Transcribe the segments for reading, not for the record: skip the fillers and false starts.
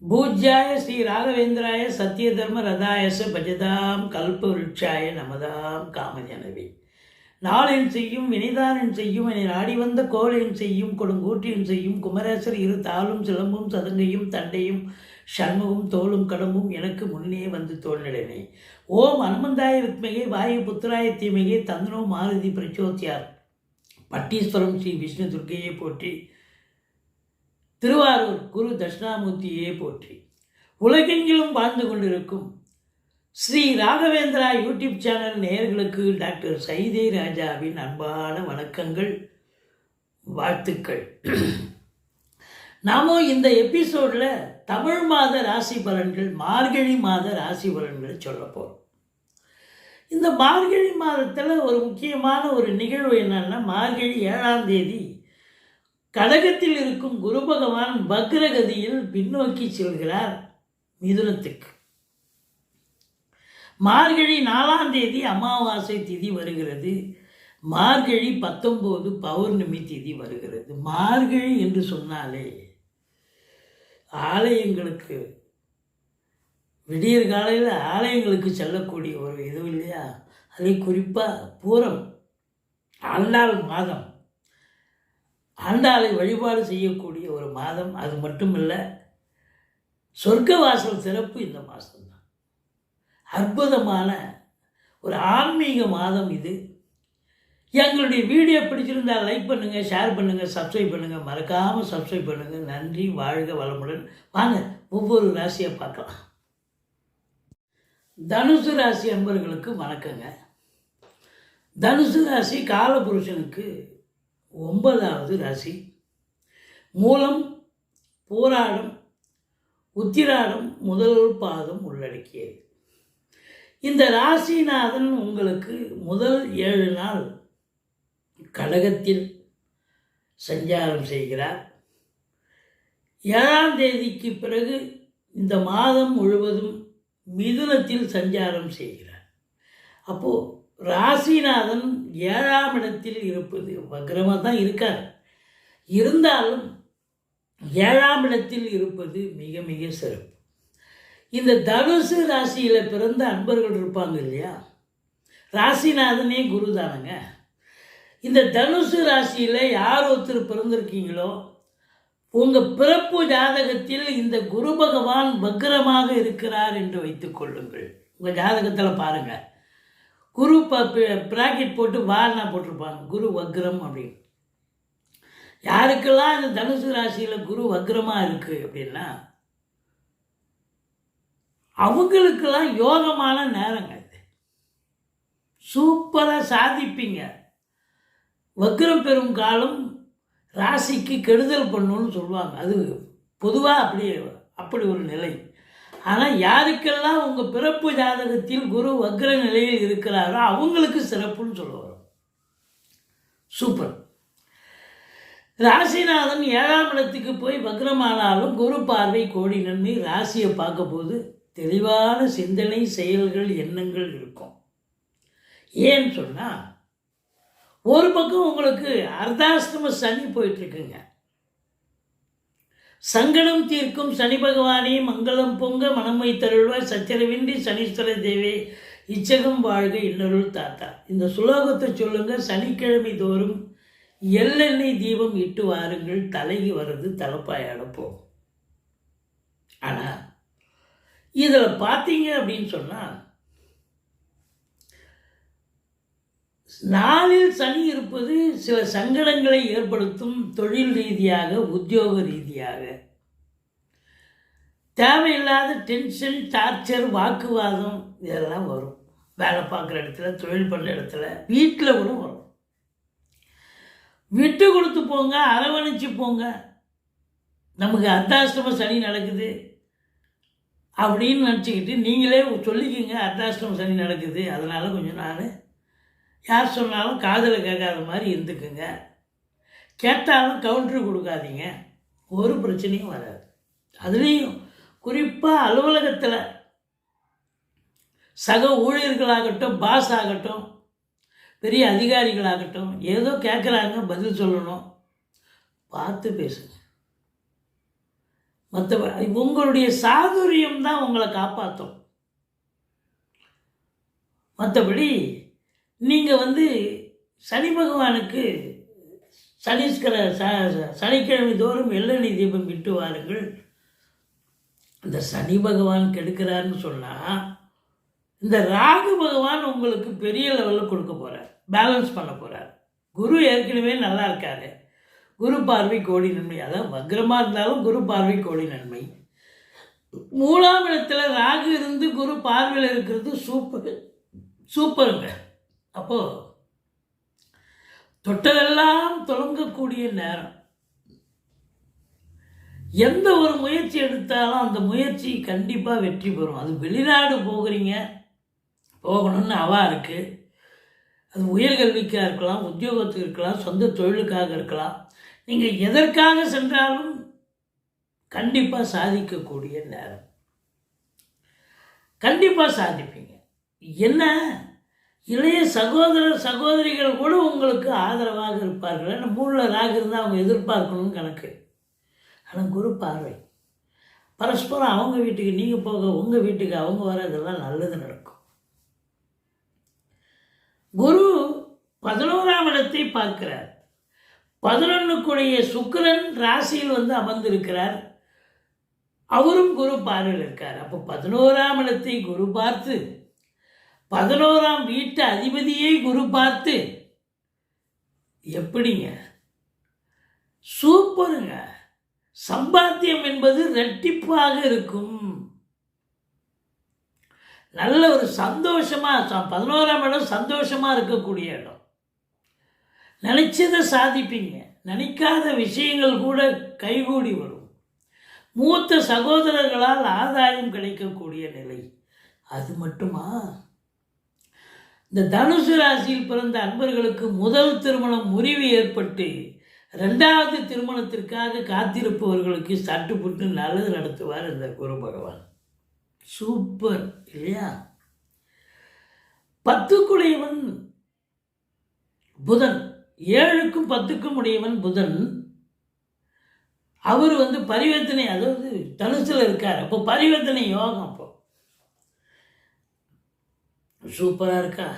பூஜ்யாய ஸ்ரீ ராகவேந்திராய சத்திய தர்ம ரதாயச பஜதாம் கல்பவருட்சாய நமதாம் காமஜனவே. நாளென் செய்யும் வினைதானன் செய்யும் என நாடி வந்த கோளென் செய்யும் கொடுங்கூற்றின் செய்யும் குமரேசர் இரு தாளும் சிலம்பும் சதங்கையும் தண்டையும் சண்முகம் தோளும் கடம்பும் எனக்கு முன்னே வந்து தோன்றினே. ஓம் அனுமந்தாய வித்மகே வாயு புத்திராய தீமையே தந்தனோ மாருதி பிரச்சோத்தியார். பட்டீஸ்வரம் ஸ்ரீ விஷ்ணு துர்க்கையை போற்றி. திருவாரூர் குரு தட்சிணாமூர்த்தியே போற்றி. உலகெங்கிலும் வாழ்ந்து கொண்டிருக்கும் ஸ்ரீ ராகவேந்திரா யூடியூப் சேனல் நேயர்களுக்கு டாக்டர் சைதை ராஜாவின் அன்பான வணக்கங்கள், வாழ்த்துக்கள். நாம இந்த எபிசோடில் தமிழ் மாத ராசி பலன்கள், மார்கழி மாத ராசி பலன்களை சொல்ல போகிறோம். இந்த மார்கழி மாதத்தில் ஒரு முக்கியமான ஒரு நிகழ்வு என்னன்னா, மார்கழி 7ஆம் தேதி கடகத்தில் இருக்கும் குரு பகவான் வக்ரகதியில் பின்னோக்கி செல்கிறார் மிதுனத்துக்கு. மார்கழி 4ஆம் தேதி அமாவாசை திதி வருகிறது. மார்கழி 19 பௌர்ணமி திதி வருகிறது. மார்கழி என்று சொன்னாலே ஆலயங்களுக்கு, விடியற் காலையில் ஆலயங்களுக்கு செல்லக்கூடிய ஒரு இது இல்லையா? அதை குறிப்பாக பூரம் ஆண்டாள் மாதம், ஆண்டாளை வழிபாடு செய்யக்கூடிய ஒரு மாதம். அது மட்டுமில்லை, சொர்க்கவாசல் சிறப்பு இந்த மாதம்தான். அற்புதமான ஒரு ஆன்மீக மாதம் இது. எங்களுடைய வீடியோ பிடிச்சிருந்தால் லைக் பண்ணுங்கள், ஷேர் பண்ணுங்கள், சப்ஸ்கிரைப் பண்ணுங்கள், மறக்காமல் சப்ஸ்கிரைப் பண்ணுங்கள். நன்றி, வாழ்க வளமுடன். வாங்க ஒவ்வொரு ராசியை பார்க்கலாம். தனுசு ராசி அன்பர்களுக்கு வணக்கங்க. தனுசு ராசி காலபுருஷனுக்கு 9வது ராசி. மூலம், போராடம், உத்திராடம் முதல் பாதம் உள்ளடக்கியது. இந்த ராசிநாதன் உங்களுக்கு முதல் 7 நாள் கடகத்தில் சஞ்சாரம் செய்கிறார். 7ஆம் தேதிக்கு பிறகு இந்த மாதம் முழுவதும் மிதுனத்தில் சஞ்சாரம் செய்கிறார். அப்போது ராசிநாதன் 7ஆம் இடத்தில் இருப்பது, வக்ரமாக தான் இருக்கார், இருந்தாலும் 7ஆம் இடத்தில் இருப்பது மிக மிக சிறப்பு. இந்த தனுசு ராசியில் பிறந்த அன்பர்கள் இருப்பாங்க இல்லையா, ராசிநாதனே குரு தானுங்க. இந்த தனுசு ராசியில் யார் ஒருத்தர் பிறந்திருக்கீங்களோ, உங்கள் பிறப்பு ஜாதகத்தில் இந்த குரு பகவான் வக்ரமாக இருக்கிறார் என்று வைத்துக் கொள்ளுங்கள். உங்கள் ஜாதகத்தில் பாருங்கள், குரு பிராக்கெட் போட்டு வார்னா போட்டிருப்பாங்க, குரு வக்ரம் அப்படின்னு. யாருக்கெல்லாம் இந்த தனுசு ராசியில் குரு வக்ரமாக இருக்குது அப்படின்னா, அவங்களுக்கெல்லாம் யோகமான நேரங்க இது. சூப்பராக சாதிப்பீங்க. வக்ரம் பெறும் காலம் ராசிக்கு கெடுதல் பண்ணணும்னு சொல்லுவாங்க. அது பொதுவாக அப்படி ஒரு நிலை. ஆனால் யாருக்கெல்லாம் உங்கள் பிறப்பு ஜாதகத்தில் குரு வக்ர நிலையில் இருக்கிறாரோ அவங்களுக்கு சிறப்புன்னு சொல்ல வரும். சூப்பர். ராசிநாதன் 7ஆம் இடத்துக்கு போய் வக்ரமானாலும் குரு பார்வை கோடி நன்மை. ராசியை பார்க்க போது தெளிவான சிந்தனை, செயல்கள், எண்ணங்கள் இருக்கும். ஏன்னு சொன்னால், ஒரு பக்கம் உங்களுக்கு அர்த்தாஷ்டம சனி போயிட்டுருக்குங்க. சங்கடம் தீர்க்கும் சனி பகவானே மங்களம் பொங்க மனமை தருள்வாய் சச்சரவின்றி சனீஸ்வர தேவே இச்சகம் வாழ்க இன்னொருள் தாத்தா. இந்த சுலோகத்தை சொல்லுங்கள். சனிக்கிழமை தோறும் எள்ளெண்ணெய் தீபம் இட்டு வாருங்கள். தலைக்கு வர்றது தலைப்பாயாட போகும். ஆனால் இதில் பார்த்தீங்க அப்படின்னு சொன்னால், நாளில் சனி இருப்பது சில சங்கடங்களை ஏற்படுத்தும். தொழில் ரீதியாக, உத்தியோக ரீதியாக தேவையில்லாத டென்ஷன், டார்ச்சர், வாக்குவாதம் இதெல்லாம் வரும். வேலை பார்க்குற இடத்துல, தொழில் பண்ணுற இடத்துல, வீட்டில் கூட வரும். விட்டு கொடுத்து போங்க, அரவணைச்சு போங்க. நமக்கு அர்த்தாஷ்டம சனி நடக்குது அப்படின்னு நினச்சிக்கிட்டு நீங்களே சொல்லிக்கிங்க, அர்த்தாஷ்டம சனி நடக்குது, அதனால் கொஞ்சம் நான் யார் சொன்னாலும் காதில் கேட்காத மாதிரி இருந்துக்குங்க. கேட்டாலும் கவுண்டரு கொடுக்காதீங்க, ஒரு பிரச்சனையும் வராது. அதுலேயும் குறிப்பாக அலுவலகத்தில் சக ஊழியர்களாகட்டும், பாஸ் ஆகட்டும், பெரிய அதிகாரிகளாகட்டும், ஏதோ கேட்குறாங்க, பதில் சொல்லணும், பார்த்து பேசுங்க. உங்களுடைய சாதுரியம் தான் உங்களை காப்பாற்றும். மற்றபடி நீங்கள் சனி பகவானுக்கு சனிக்கிழமை தோறும் எள்ளெண்ணெய் தீபம் விட்டு வாருங்கள். இந்த சனி பகவான் கெடுக்கிறான்னு சொன்னால் இந்த ராகு பகவான் உங்களுக்கு பெரிய லெவலில் கொடுக்க போகிறார், பேலன்ஸ் பண்ண போகிறார். குரு ஏற்கனவே நல்லா இருக்காரு. குரு பார்வை கோடி நன்மை. அதாவது வக்ரமாக இருந்தாலும் குரு பார்வை கோடி நன்மை. 3ஆம் இடத்துல ராகு இருந்து குரு பார்வையில் இருக்கிறது சூப்பருங்க. அப்போது தொட்டதெல்லாம் தொடங்கக்கூடிய நேரம். எந்த ஒரு முயற்சி எடுத்தாலும் அந்த முயற்சி கண்டிப்பாக வெற்றி பெறும். அது வெளிநாடு போகணும்னு அவா இருக்குது. அது உயர்கல்விக்காக இருக்கலாம், உத்தியோகத்துக்கு இருக்கலாம், சொந்த தொழிலுக்காக இருக்கலாம். நீங்கள் எதற்காக சென்றாலும் கண்டிப்பாக சாதிக்கக்கூடிய நேரம். கண்டிப்பாக சாதிப்பீங்க. என்ன இளைய சகோதரிகள் கூட உங்களுக்கு ஆதரவாக இருப்பார்கள். ஏன்னா 3ல் ராகு இருந்தால் அவங்க எதிர்பார்க்கணும்னு கணக்கு. ஆனால் குரு பார்வை பரஸ்பரம் அவங்க வீட்டுக்கு நீங்கள் போக, உங்கள் வீட்டுக்கு அவங்க வர, இதெல்லாம் நல்லது நடக்கும். குரு 11ஆம் இடத்தை பார்க்கிறார். 11க்குடைய சுக்கிரன் ராசியில் அமர்ந்திருக்கிறார். அவரும் குரு பார்வையில் இருக்கார். அப்போ 11ஆம் இடத்தை குரு பார்த்து 11ஆம் வீட்டு அதிபதியை குரு பார்த்து எப்படிங்க சூப்பருங்க. சம்பாத்தியம் என்பது ரெட்டிப்பாக இருக்கும். நல்ல ஒரு சந்தோஷமாக 11ஆம் இடம் சந்தோஷமாக இருக்கக்கூடிய இடம். நினைச்சதை சாதிப்பீங்க. நினைக்காத விஷயங்கள் கூட கைகூடி வரும். மூத்த சகோதரர்களால் ஆதாயம் கிடைக்கக்கூடிய நிலை. அது மட்டுமா, இந்த தனுசு ராசியில் பிறந்த அன்பர்களுக்கு முதல் திருமணம் முறிவு ஏற்பட்டு 2வது திருமணத்திற்காக காத்திருப்பவர்களுக்கு சட்டுப்புட்டு நல்லது நடத்துவார் இந்த குரு பகவான். சூப்பர் இல்லையா? 10க்குடையவன் புதன், 7க்கும் 10க்கும் உடையவன் புதன். அவர் பரிவர்த்தனை, அதாவது தனுசில் இருக்கார். அப்போ பரிவர்த்தனை யோகம். அப்போ சூப்பராக இருக்கா?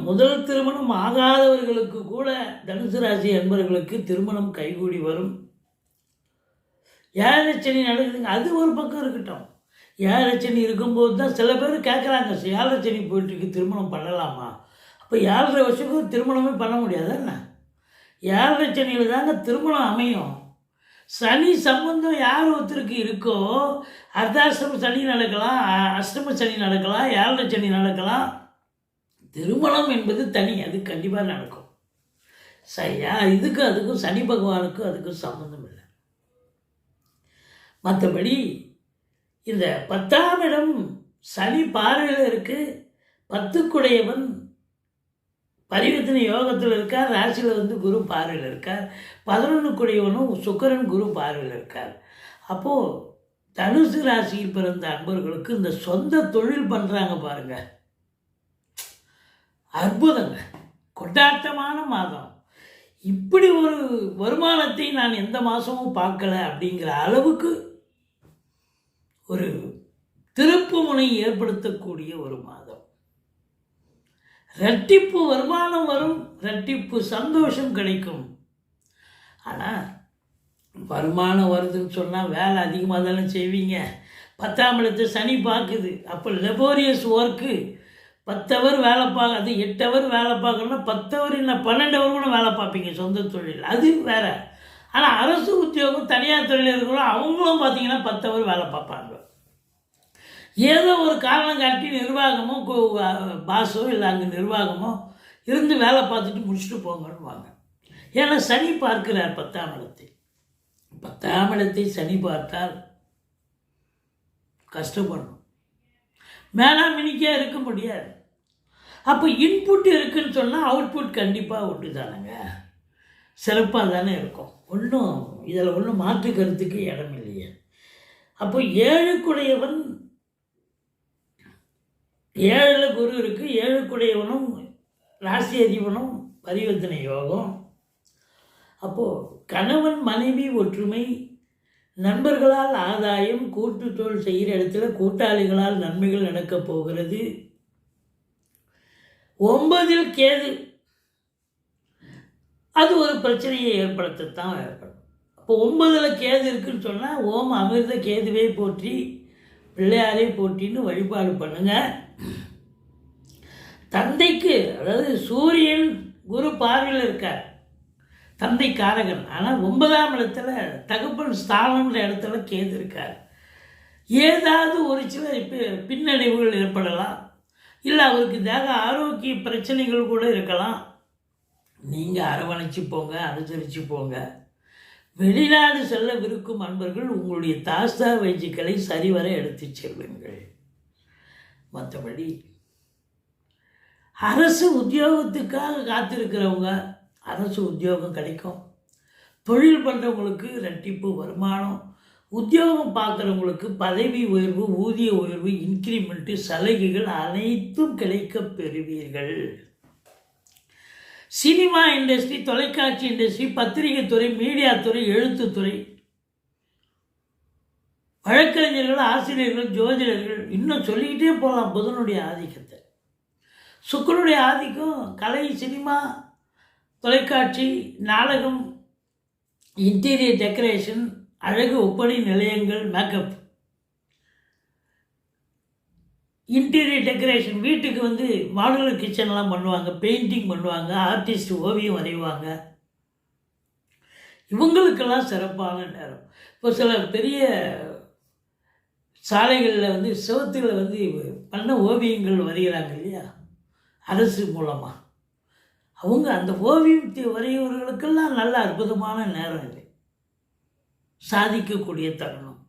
முதல் திருமணம் ஆகாதவர்களுக்கு கூட தனுசு ராசி அன்பர்களுக்கு திருமணம் கைகூடி வரும். ஏழரை நடக்குதுங்க, அது ஒரு பக்கம் இருக்கட்டும். ஏழரை இருக்கும்போது தான் சில பேர் கேட்குறாங்க, ஏழரை போயிட்டுருக்கு, திருமணம் பண்ணலாமா? அப்போ 7.5 வருஷத்துக்கு திருமணமே பண்ண முடியாதுன்னா 7 தாங்க திருமணம் அமையும். சனி சம்பந்தம் யார் ஒருத்தருக்கு இருக்கோ, அர்த்தாஷ்டம சனி நடக்கலாம், அஷ்டம சனி நடக்கலாம், 7 நடக்கலாம். திருமணம் என்பது தனி, அது கண்டிப்பாக நடக்கும். சரியா? அதுக்கும் சனி பகவானுக்கும் அதுக்கும் சம்பந்தம் இல்லை. மற்றபடி இந்த 10ஆம் இடம் சனி பார்வையில் இருக்குது. 10க்குடையவன் பரிவர்த்தனை யோகத்தில் இருக்கார். ராசியில் குரு பார்வையில் இருக்கார். 11க்குடையவனும் சுக்கிரன் குரு பார்வையில் இருக்கார். அப்போது தனுசு ராசியில் பிறந்த அன்பர்களுக்கு இந்த சொந்த தொழில் பண்ணுறாங்க பாருங்க, அற்புதங்க. கொண்டாட்டமான மாதம். இப்படி ஒரு வருமானத்தை நான் எந்த மாதமும் பார்க்கல அப்படிங்கிற அளவுக்கு ஒரு திருப்பு முனை ஏற்படுத்தக்கூடிய ஒரு மாதம். ரெட்டிப்பு வருமானம் வரும், ரெட்டிப்பு சந்தோஷம் கிடைக்கும். ஆனால் வருமானம் வருதுன்னு சொன்னால் வேலை அதிகமாக தானே செய்வீங்க. 10ஆம் இடத்தை சனி பார்க்குது. அப்போ லெபோரியஸ் ஒர்க்கு 10 ஹவர் வேலை அது 8 ஹவர் வேலை பார்க்கணும்னா 10 ஹவர் என்ன 12 ஹவர் கூட வேலை பார்ப்பீங்க சொந்த தொழில், அது வேறு. ஆனால் அரசு உத்தியோகம் தனியார் தொழில் இருக்கிறோம், அவங்களும் பார்த்தீங்கன்னா 10 ஹவர் வேலை பார்ப்பாங்க. ஏதோ ஒரு காரணம் காட்டி நிர்வாகமோ பாஸோ இல்லை அங்கே நிர்வாகமோ இருந்து வேலை பார்த்துட்டு முடிச்சுட்டு போங்கன்னு வாங்க. ஏன்னா சனி பார்க்கிறார் 10ஆம் இடத்தை. 10ஆம் இடத்தை சனி பார்த்தால் கஷ்டப்படணும், மேலாமினிக்காக இருக்க முடியாது. அப்போ இன்புட் இருக்குதுன்னு சொன்னால் அவுட்புட் கண்டிப்பாக உண்டு தானேங்க, சிறப்பாக தானே இருக்கும். இதில் ஒன்றும் மாற்று கருத்துக்கு இடம் இல்லையே. அப்போ 7க்குடையவன் 7ல் குரு இருக்குது. 7க்குடையவனும் ராசி அதிபனும் பரிவர்த்தனை யோகம். அப்போது கணவன் மனைவி ஒற்றுமை, நண்பர்களால் ஆதாயம், கூட்டுத்தொழில் செய்கிற இடத்துல கூட்டாளிகளால் நன்மைகள் நடக்கப் போகிறது. 9ல் கேது, அது ஒரு பிரச்சனையை ஏற்படுத்தத்தான் ஏற்படும். அப்போ 9ல் கேது இருக்குன்னு சொன்னால் ஓம் அமிர்த கேதுவே போற்றி, பிள்ளையாரே போற்றின்னு வழிபாடு பண்ணுங்க. தந்தைக்கு, அதாவது சூரியன் குரு பார்வையில் இருக்கார், தந்தை காரகன். ஆனால் 9ஆம் இடத்துல தகப்பன் ஸ்தானம்ன்ற இடத்துல கேது இருக்கார். ஏதாவது ஒரு சில பின்னடைவுகள் ஏற்படலாம், இல்லை அவருக்கு தேக ஆரோக்கிய பிரச்சனைகள் கூட இருக்கலாம். நீங்கள் அரவணைச்சு போங்க, அனுசரித்து போங்க. வெளிநாடு செல்ல விருக்கும் அன்பர்கள் உங்களுடைய தாஸ்தா வைஜிக்களை சரிவர எடுத்து செல்லுங்கள். மற்றபடி அரசு உத்தியோகத்துக்காக காத்திருக்கிறவங்க அரசு உத்தியோகம் கிடைக்கும். தொழில் பண்ணுறவங்களுக்கு ரெட்டிப்பு வருமானம், உத்தியோகம் பார்க்குறவங்களுக்கு பதவி உயர்வு, ஊதிய உயர்வு, இன்க்ரிமெண்ட்டு, சலுகைகள் அனைத்தும் கிடைக்கப் பெறுவீர்கள். சினிமா இண்டஸ்ட்ரி, தொலைக்காட்சி இண்டஸ்ட்ரி, பத்திரிகை துறை, மீடியா துறை, எழுத்துத்துறை, வழக்கறிஞர்கள், ஆசிரியர்கள், ஜோதிடர்கள், இன்னும் சொல்லிக்கிட்டே போகலாம். புதனுடைய ஆதிக்கத்தை, சுக்கிரனுடைய ஆதிக்கம் கலை, சினிமா, தொலைக்காட்சி, நாடகம், இன்டீரியர் டெக்கரேஷன், அழகு ஒப்பனை நிலையங்கள், மேக்கப், இன்டீரியர் டெக்கரேஷன், வீட்டுக்கு மாடுலர் கிச்சன்லாம் பண்ணுவாங்க, பெயிண்டிங் பண்ணுவாங்க, ஆர்டிஸ்ட் ஓவியம் வரைவாங்க. இவங்களுக்கெல்லாம் சிறப்பான நேரம். இப்போ சில பெரிய சாலைகளில் சுவத்தில் பண்ண ஓவியங்கள் வரைகிறாங்க இல்லையா, அரசு மூலமாக. அவங்க அந்த ஓவியத்தை வரைகிறவர்களுக்கெல்லாம் நல்ல அற்புதமான நேரம் இல்லை, சாதிக்கக்கூடிய தருணம்.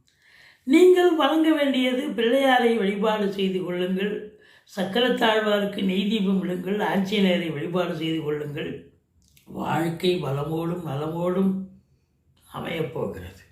நீங்கள் வழங்க வேண்டியது பிள்ளையாரை வழிபாடு செய்து கொள்ளுங்கள், சக்கரத்தாழ்வாருக்கு நெய் தீபம் இடுங்கள், ஆஞ்சநேயரை வழிபாடு செய்து கொள்ளுங்கள். வாழ்க்கை வளமோடும் நலமோடும் அமையப்போகிறது.